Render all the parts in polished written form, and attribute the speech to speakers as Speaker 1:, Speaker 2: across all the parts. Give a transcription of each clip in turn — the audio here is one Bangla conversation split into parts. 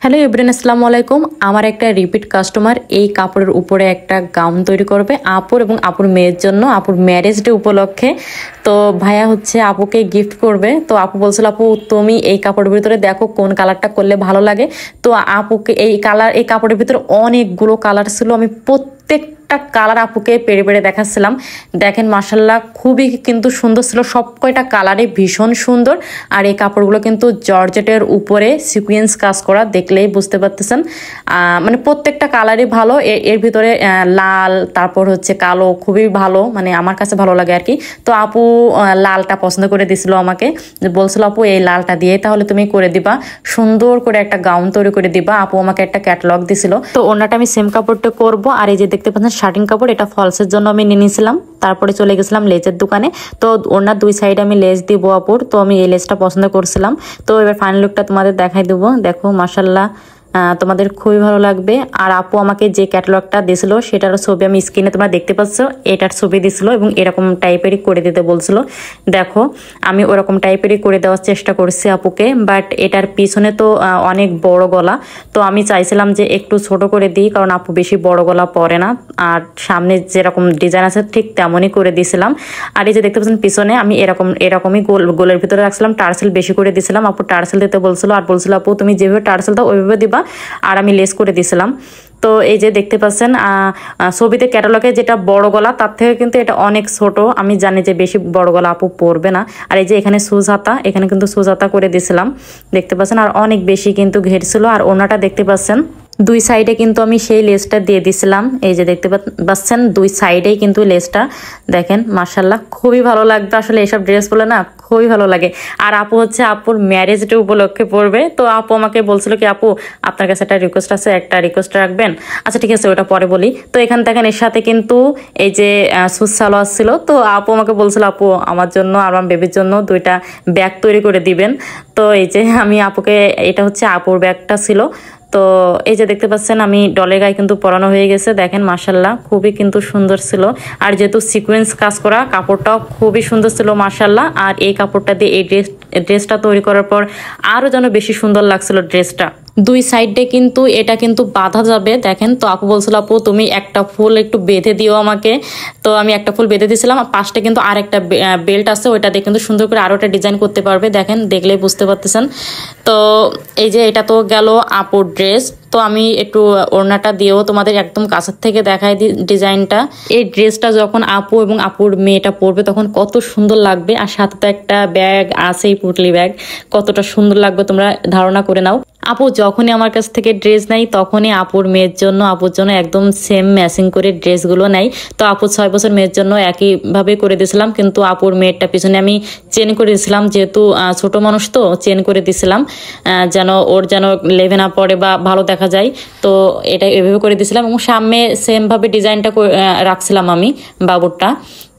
Speaker 1: হ্যালো এভরিওয়ান, আসসালামু আলাইকুম। আমার একটা রিপিট কাস্টমার এই কাপড়ের উপরে একটা গাউন তৈরি করবে আপুর এবং আপুর মেয়ের জন্য, আপুর ম্যারেজ ডে উপলক্ষে। তো ভাইয়া হচ্ছে আপুকে গিফট করবে। তো আপু বলছিল, আপু তুমি এই কাপড়ের ভিতরে দেখো কোন কালারটা করলে ভালো লাগে। তো আপুকে এই কাপড়ের ভিতরে অনেকগুলো কালার ছিল। আমি প্রত্যেকটা কালার আপুকে পেড়ে পেড়ে দেখাচ্ছিলাম। দেখেন মাশাল্লাহ খুবই কিন্তু সুন্দর ছিল, সব কয়টা কালারে ভীষণ সুন্দর। আর এই কাপড়গুলো কিন্তু জর্জেটের উপরে সিকুয়েন্স কাজ করা, দেখলেই বুঝতে পারতেছেন। মানে প্রত্যেকটা কালারই ভালো। এর ভিতরে লাল, তারপর হচ্ছে কালো, খুবই ভালো, মানে আমার কাছে ভালো লাগে আর কি। তো আপু লালটা পছন্দ করে দিছিল আমাকে, বলছিল আপু এই লালটা দিয়ে তাহলে তুমি করে দিবা, সুন্দর করে একটা গাউন তৈরি করে দিবা। আপু আমাকে একটা ক্যাটালগ দিছিল। তো ওনাটা আমি সেম কাপড়টা করব। আর এই যে দেখতে পাচ্ছেন শার্টিং কাপড়, এটা ফলসের জন্য আমি নিয়ে নিয়েছিলাম। তারপরে চলে গেছিলাম লেজের দোকানে। তো ওনার দুই সাইডে আমি লেজ দিব আপুর। তো আমি এই লেজটা পছন্দ করছিলাম। তো এবার ফাইনাল লুকটা তোমাদের দেখাই দেবো। দেখো মাশাল্লাহ তোমাদের খুবই ভালো লাগবে। আর আপু আমাকে যে ক্যাটালগটা দিয়েছিল সেটার ছবি আমি স্ক্রিনে তোমরা দেখতে পাচ্ছ, এটার ছবি দিছিল এবং এরকম টাইপেরই করে দিতে বলছিল। দেখো আমি ওরকম টাইপেরই করে দেওয়ার চেষ্টা করছি আপুকে, বাট এটার পিছনে তো অনেক বড় গলা। তো আমি চাইছিলাম যে একটু ছোট করে দিই, কারণ আপু বেশি বড় গলা পরে না। আর সামনে যেরকম ডিজাইন আছে ঠিক তেমনই করে দিয়েছিলাম। আর এই যে দেখতে পাচ্ছেন পিছনে আমি এরকমই গোলের ভিতরে রাখছিলাম, টার্সেল বেশি করে দিয়েছিলাম। আপু টার্সেল দিতে বলছিল আর বলছিল আপু তুমি যেভাবে টার্সেল দাও ওইভাবে দিবা, আর আমি লেস করে দিয়েছিলাম। তো এই যে দেখতে পাচ্ছেন ছবিতে ক্যাটালগে যেটা বড় গলা তার থেকে কিন্তু এটা অনেক ছোট। আমি জানি যে বেশি বড় গলা আপু পরবে না। আর এই যে এখানে সুজ হাতা, এখানে কিন্তু সুজ হাতা করে দিয়েছিলাম, দেখতে পাচ্ছেন। আর অনেক বেশি কিন্তু ঘের ছিল। আর ওনাটা দেখতে পাচ্ছেন দুই সাইডে কিন্তু আমি সেই লেসটা দিয়ে দিছিলাম। এই যে দেখতে পাচ্ছেন দুই সাইডেই কিন্তু লেসটা, দেখেন মাশাল্লাহ খুবই ভালো লাগবে। আসলে এসব ড্রেস বলে না খুবই ভালো লাগে। আর আপু হচ্ছে আপুর ম্যারেজ ডে উপলক্ষে পড়বে। তো আপু আমাকে বলছিল কি আপু আপনার কাছে একটা রিকোয়েস্ট আছে, একটা রিকোয়েস্ট রাখবেন। আচ্ছা ঠিক আছে, ওটা পরে বলি। তো এখান থেকে এর সাথে কিন্তু এই যে সুজ সালোয়ার ছিল। তো আপু আমাকে বলছিল আপু আমার জন্য আর আমার বেবির জন্য দুইটা ব্যাগ তৈরি করে দিবেন। তো এই যে আমি আপুকে, এটা হচ্ছে আপুর ব্যাগটা ছিল। তো এই যে দেখতে পাচ্ছেন আমি ডলের গায়ে কিন্তু পরানো হয়ে গেছে, দেখেন মাশাল্লাহ খুবই কিন্তু সুন্দর ছিল। আর যেহেতু সিকোয়েন্স কাজ করা, কাপড়টাও খুবই সুন্দর ছিল মাশাল্লাহ। আর এই কাপড়টা দিয়ে এই ড্রেসটা তৈরি করার পর আরও যেন বেশি সুন্দর লাগছিল ড্রেসটা। দুই সাইডে কিন্তু এটা কিন্তু বাঁধা যাবে, দেখেন। তো আপু বলছিল আপু তুমি একটা ফুল একটু বেঁধে দিও আমাকে। তো আমি একটা ফুল বেঁধে দিয়েছিলাম। আর পাশটা কিন্তু আর একটা বেল্ট আছে, ওইটা দিয়ে কিন্তু সুন্দর করে আরও একটা ডিজাইন করতে পারবে, দেখেন দেখলেই বুঝতে পারতেছেন। তো এই যে এটা তো গেল আপুর ড্রেস। তো আমি একটু ওড়নাটা দিয়েও তোমাদের একদম কাছের থেকে দেখাই দিই ডিজাইনটা। এই ড্রেসটা যখন আপু এবং আপুর মেয়েটা পরবে তখন কত সুন্দর লাগবে। আর সাথে তো একটা ব্যাগ আছেই, পুটলি ব্যাগ, কতটা সুন্দর লাগবে তোমরা ধারণা করে নাও। আপু যখনই আমার কাছ থেকে ড্রেস নেই তখনই আপুর মেয়ের জন্য, আপুর জন্য একদম সেম ম্যাচিং করে ড্রেসগুলো নেই। তো আপুর 6 বছর মেয়ের জন্য একইভাবে করে দিয়েছিলাম, কিন্তু আপুর মেয়েরটা পিছনে আমি চেন করে দিয়েছিলাম, যেহেতু ছোট মানুষ তো চেন করে দিয়েছিলাম, যেন ওর যেন লেভে না পড়ে বা ভালো দেখা যায়। তো এটা এভাবে করে দিয়েছিলাম এবং সামনে সেমভাবে ডিজাইনটা রাখছিলাম আমি বাবুরটা।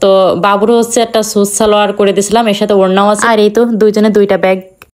Speaker 1: তো বাবুরও হচ্ছে একটা সুজ সালোয়ার করে দিয়েছিলাম, এর সাথে ওড়নাও আছে। আর এই তো দুইজনে দুইটা ব্যাগ